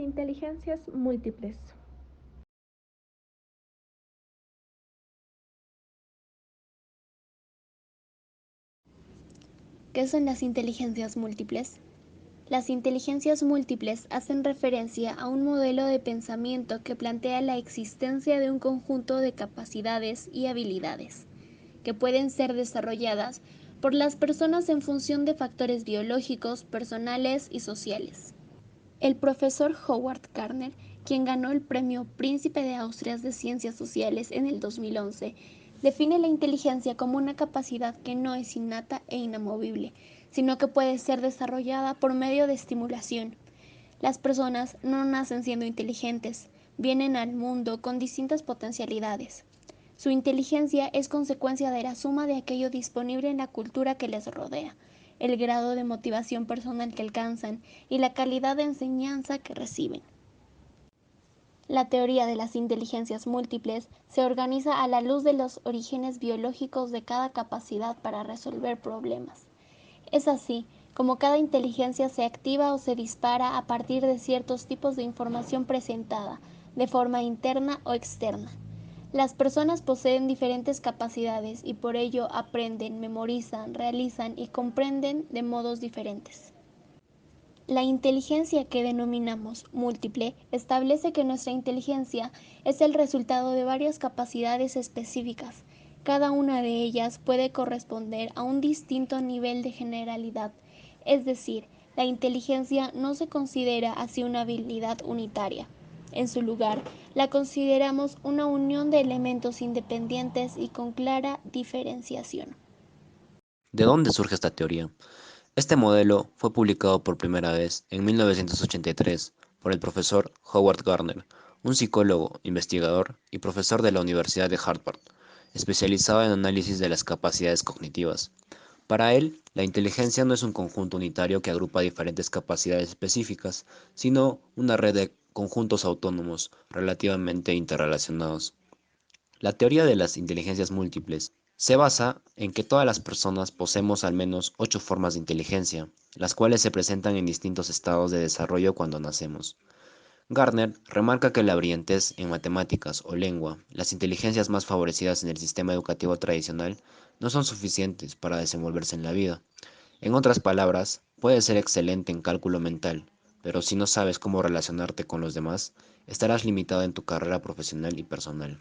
inteligencias múltiples. ¿Qué son las inteligencias múltiples? Las inteligencias múltiples hacen referencia a un modelo de pensamiento que plantea la existencia de un conjunto de capacidades y habilidades que pueden ser desarrolladas por las personas en función de factores biológicos, personales y sociales. El profesor Howard Gardner, quien ganó el Premio Príncipe de Asturias de Ciencias Sociales en el 2011, define la inteligencia como una capacidad que no es innata e inamovible, sino que puede ser desarrollada por medio de estimulación. Las personas no nacen siendo inteligentes, vienen al mundo con distintas potencialidades. Su inteligencia es consecuencia de la suma de aquello disponible en la cultura que les rodea, el grado de motivación personal que alcanzan y la calidad de enseñanza que reciben. La teoría de las inteligencias múltiples se organiza a la luz de los orígenes biológicos de cada capacidad para resolver problemas. Es así como cada inteligencia se activa o se dispara a partir de ciertos tipos de información presentada, de forma interna o externa. Las personas poseen diferentes capacidades y por ello aprenden, memorizan, realizan y comprenden de modos diferentes. La inteligencia que denominamos múltiple establece que nuestra inteligencia es el resultado de varias capacidades específicas. Cada una de ellas puede corresponder a un distinto nivel de generalidad, es decir, la inteligencia no se considera así una habilidad unitaria. En su lugar, la consideramos una unión de elementos independientes y con clara diferenciación. ¿De dónde surge esta teoría? Este modelo fue publicado por primera vez en 1983 por el profesor Howard Gardner, un psicólogo, investigador y profesor de la Universidad de Harvard, especializado en análisis de las capacidades cognitivas. Para él, la inteligencia no es un conjunto unitario que agrupa diferentes capacidades específicas, sino una red de conjuntos autónomos relativamente interrelacionados. La teoría de las inteligencias múltiples se basa en que todas las personas poseemos al menos 8 formas de inteligencia, las cuales se presentan en distintos estados de desarrollo cuando nacemos. Gardner remarca que la brillantez en matemáticas o lengua, las inteligencias más favorecidas en el sistema educativo tradicional, no son suficientes para desenvolverse en la vida. En otras palabras, puedes ser excelente en cálculo mental, pero si no sabes cómo relacionarte con los demás, estarás limitado en tu carrera profesional y personal.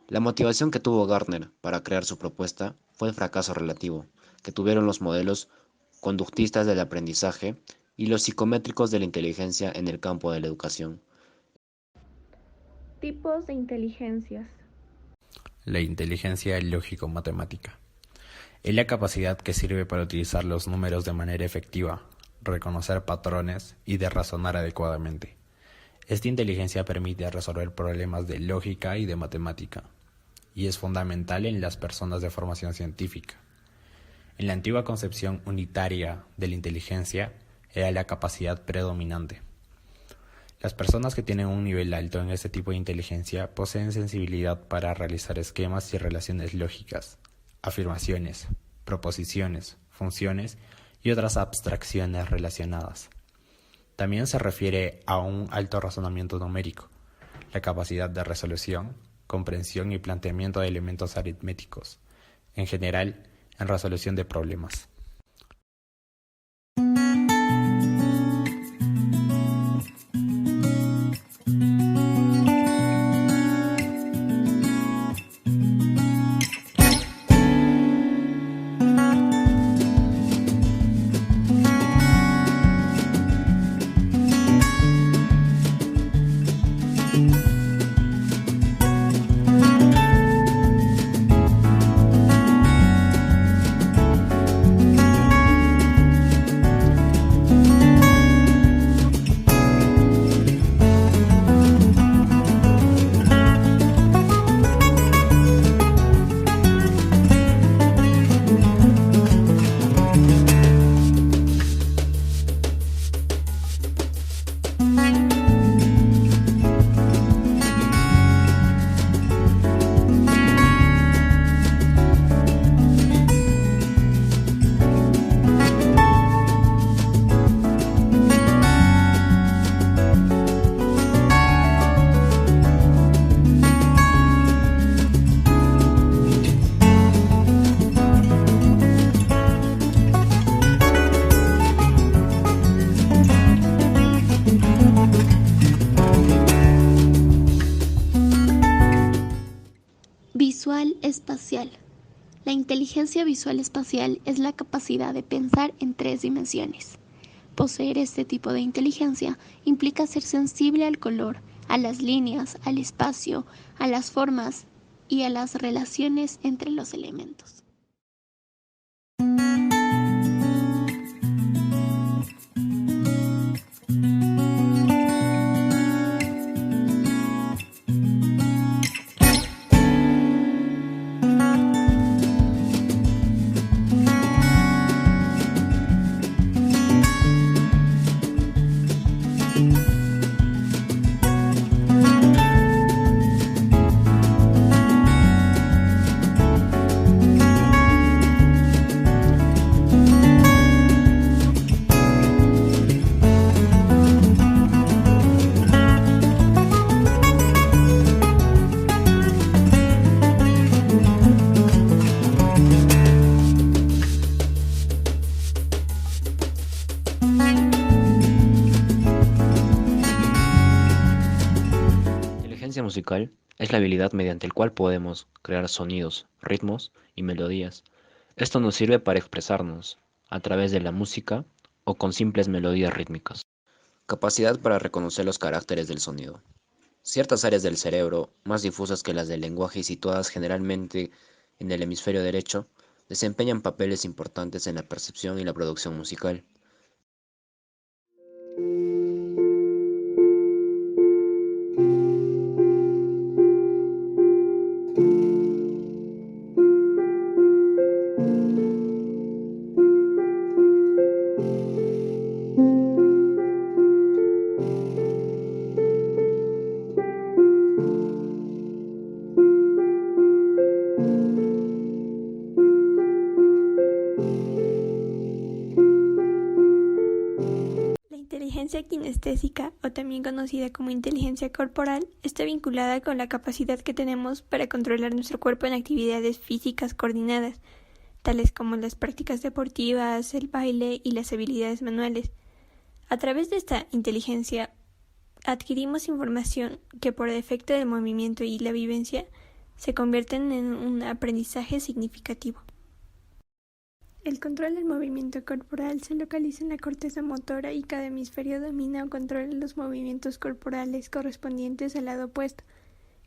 La motivación que tuvo Gardner para crear su propuesta fue el fracaso relativo que tuvieron los modelos conductistas del aprendizaje y los psicométricos de la inteligencia en el campo de la educación. Tipos de inteligencias. La inteligencia lógico-matemática es la capacidad que sirve para utilizar los números de manera efectiva, reconocer patrones y de razonar adecuadamente. Esta inteligencia permite resolver problemas de lógica y de matemática, y es fundamental en las personas de formación científica. En la antigua concepción unitaria de la inteligencia era la capacidad predominante. Las personas que tienen un nivel alto en este tipo de inteligencia poseen sensibilidad para realizar esquemas y relaciones lógicas, afirmaciones, proposiciones, funciones y otras abstracciones relacionadas. También se refiere a un alto razonamiento numérico, la capacidad de resolución, comprensión y planteamiento de elementos aritméticos, en general, en resolución de problemas. espacial. La inteligencia visual espacial es la capacidad de pensar en 3 dimensiones. Poseer este tipo de inteligencia implica ser sensible al color, a las líneas, al espacio, a las formas y a las relaciones entre los elementos. La inteligencia musical es la habilidad mediante la cual podemos crear sonidos, ritmos y melodías. Esto nos sirve para expresarnos a través de la música o con simples melodías rítmicas. Capacidad para reconocer los caracteres del sonido. Ciertas áreas del cerebro, más difusas que las del lenguaje y situadas generalmente en el hemisferio derecho, desempeñan papeles importantes en la percepción y la producción musical. La inteligencia kinestésica, o también conocida como inteligencia corporal, está vinculada con la capacidad que tenemos para controlar nuestro cuerpo en actividades físicas coordinadas, tales como las prácticas deportivas, el baile y las habilidades manuales. A través de esta inteligencia adquirimos información que por efecto del movimiento y la vivencia se convierten en un aprendizaje significativo. El control del movimiento corporal se localiza en la corteza motora y cada hemisferio domina o controla los movimientos corporales correspondientes al lado opuesto.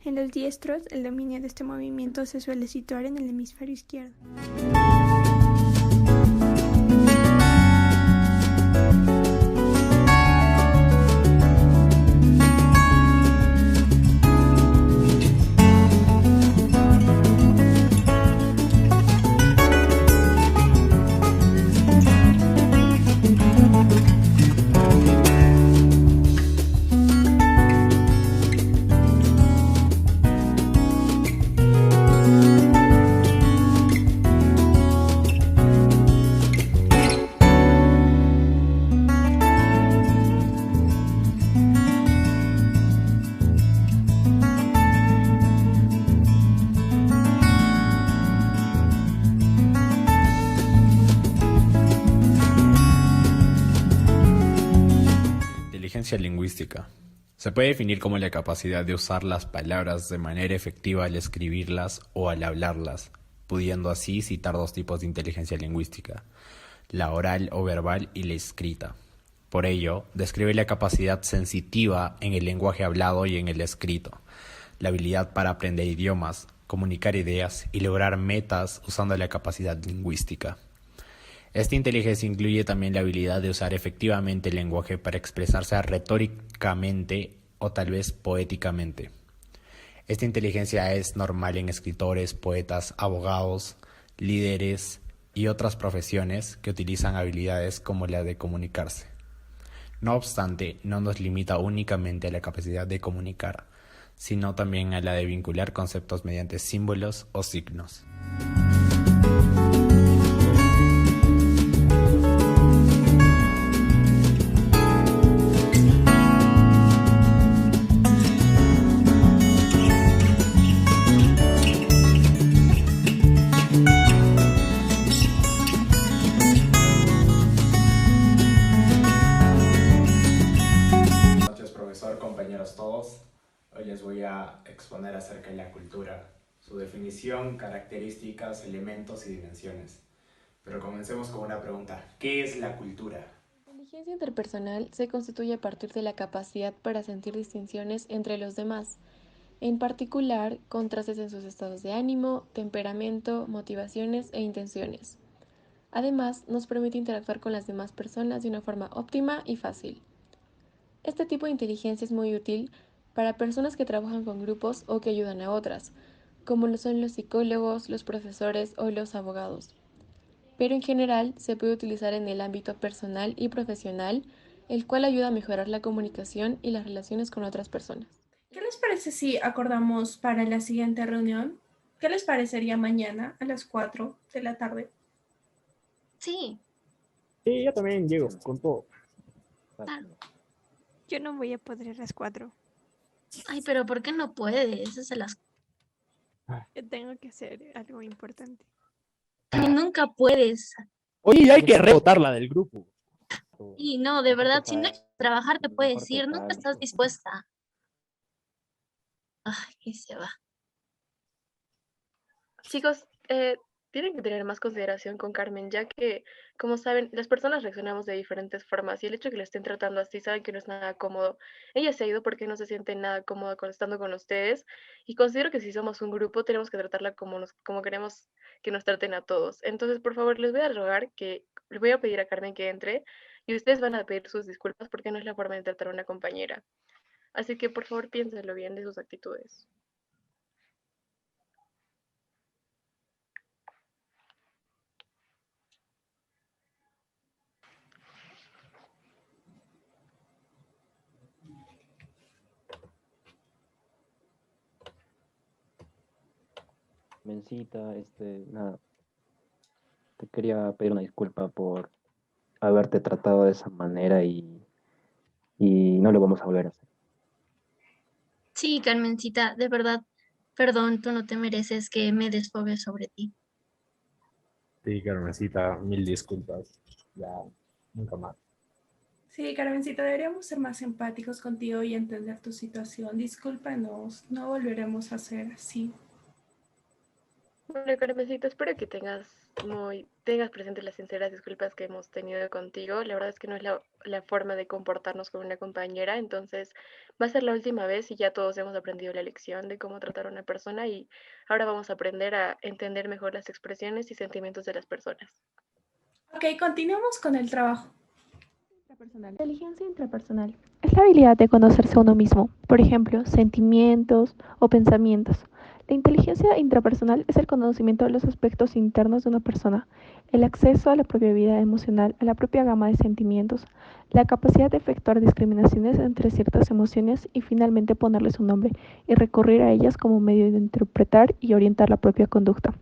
En los diestros, el dominio de este movimiento se suele situar en el hemisferio izquierdo. Inteligencia lingüística. Se puede definir como la capacidad de usar las palabras de manera efectiva al escribirlas o al hablarlas, pudiendo así citar 2 tipos de inteligencia lingüística, la oral o verbal y la escrita. Por ello, describe la capacidad sensitiva en el lenguaje hablado y en el escrito, la habilidad para aprender idiomas, comunicar ideas y lograr metas usando la capacidad lingüística. Esta inteligencia incluye también la habilidad de usar efectivamente el lenguaje para expresarse retóricamente o tal vez poéticamente. Esta inteligencia es normal en escritores, poetas, abogados, líderes y otras profesiones que utilizan habilidades como la de comunicarse. No obstante, no nos limita únicamente a la capacidad de comunicar, sino también a la de vincular conceptos mediante símbolos o signos. Compañeros todos, hoy les voy a exponer acerca de la cultura su definición, características, elementos y dimensiones. Pero comencemos con una pregunta. ¿Qué es la cultura? La inteligencia interpersonal se constituye a partir de la capacidad para sentir distinciones entre los demás, en particular contrastes en sus estados de ánimo, temperamento, motivaciones e intenciones. Además, nos permite interactuar con las demás personas de una forma óptima y fácil. Este tipo de inteligencia es muy útil para personas que trabajan con grupos o que ayudan a otras, como lo son los psicólogos, los profesores o los abogados. Pero en general se puede utilizar en el ámbito personal y profesional, el cual ayuda a mejorar la comunicación y las relaciones con otras personas. ¿Qué les parece si acordamos para la siguiente reunión? ¿Qué les parecería mañana a las 4 de la tarde? Sí. Sí, yo también llego con todo. Yo no voy a poder a las 4. Ay, pero ¿por qué no puedes? Es a las... Yo tengo que hacer algo importante. Nunca puedes. Oye, hay que rebotarla del grupo. Y no, de verdad, si no hay que trabajar te puedes ir, nunca estás dispuesta. Ay, que se va. Chicos, tienen que tener más consideración con Carmen, ya que, como saben, las personas reaccionamos de diferentes formas y el hecho de que la estén tratando así, saben que no es nada cómodo. Ella se ha ido porque no se siente nada cómoda estando con ustedes y considero que si somos un grupo tenemos que tratarla como queremos que nos traten a todos. Entonces, por favor, les voy a rogar que, les voy a pedir a Carmen que entre y ustedes van a pedir sus disculpas porque no es la forma de tratar a una compañera. Así que, por favor, piénsenlo bien de sus actitudes. Mencita, nada, te quería pedir una disculpa por haberte tratado de esa manera y no lo vamos a volver a hacer. Sí, Carmencita, de verdad, perdón, tú no te mereces que me desfogue sobre ti. Sí, Carmencita, mil disculpas. Ya, nunca más. Sí, Carmencita, deberíamos ser más empáticos contigo y entender tu situación. Discúlpanos, no volveremos a hacer así. Bueno, Carmencita, espero que tengas presentes las sinceras disculpas que hemos tenido contigo. La verdad es que no es la forma de comportarnos con una compañera, entonces va a ser la última vez y ya todos hemos aprendido la lección de cómo tratar a una persona y ahora vamos a aprender a entender mejor las expresiones y sentimientos de las personas. Ok, continuamos con el trabajo. Inteligencia intrapersonal es la habilidad de conocerse a uno mismo, por ejemplo, sentimientos o pensamientos. La inteligencia intrapersonal es el conocimiento de los aspectos internos de una persona, el acceso a la propia vida emocional, a la propia gama de sentimientos, la capacidad de efectuar discriminaciones entre ciertas emociones y finalmente ponerles un nombre y recurrir a ellas como medio de interpretar y orientar la propia conducta.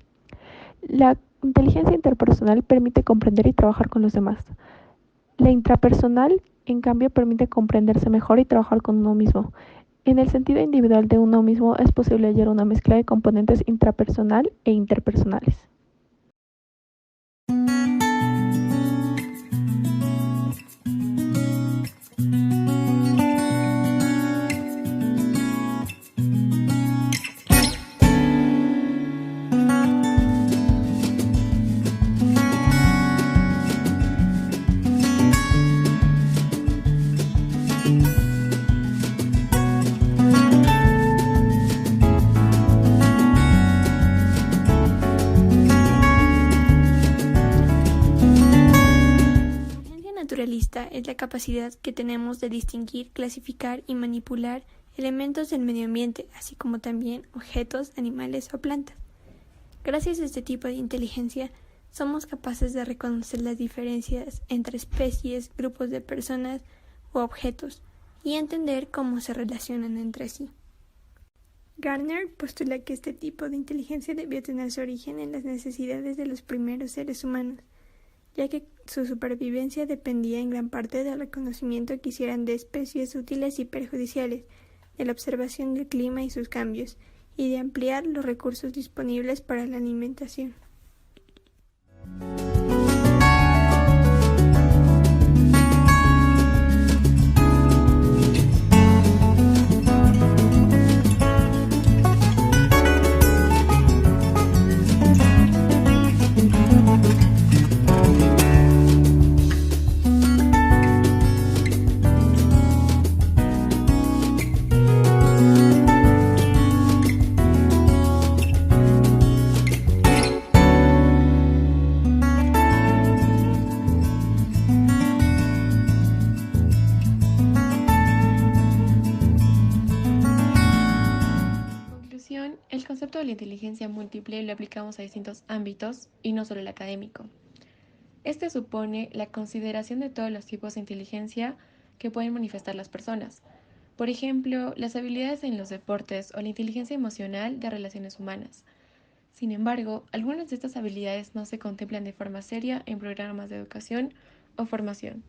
La inteligencia interpersonal permite comprender y trabajar con los demás. La intrapersonal, en cambio, permite comprenderse mejor y trabajar con uno mismo. En el sentido individual de uno mismo es posible hallar una mezcla de componentes intrapersonal e interpersonales. Naturalista es la capacidad que tenemos de distinguir, clasificar y manipular elementos del medio ambiente, así como también objetos, animales o plantas. Gracias a este tipo de inteligencia, somos capaces de reconocer las diferencias entre especies, grupos de personas u objetos y entender cómo se relacionan entre sí. Gardner postula que este tipo de inteligencia debió tener su origen en las necesidades de los primeros seres humanos, ya que su supervivencia dependía en gran parte del reconocimiento que hicieran de especies útiles y perjudiciales, de la observación del clima y sus cambios, y de ampliar los recursos disponibles para la alimentación. concepto de la inteligencia múltiple lo aplicamos a distintos ámbitos y no solo el académico. Este supone la consideración de todos los tipos de inteligencia que pueden manifestar las personas. Por ejemplo, las habilidades en los deportes o la inteligencia emocional de relaciones humanas. Sin embargo, algunas de estas habilidades no se contemplan de forma seria en programas de educación o formación.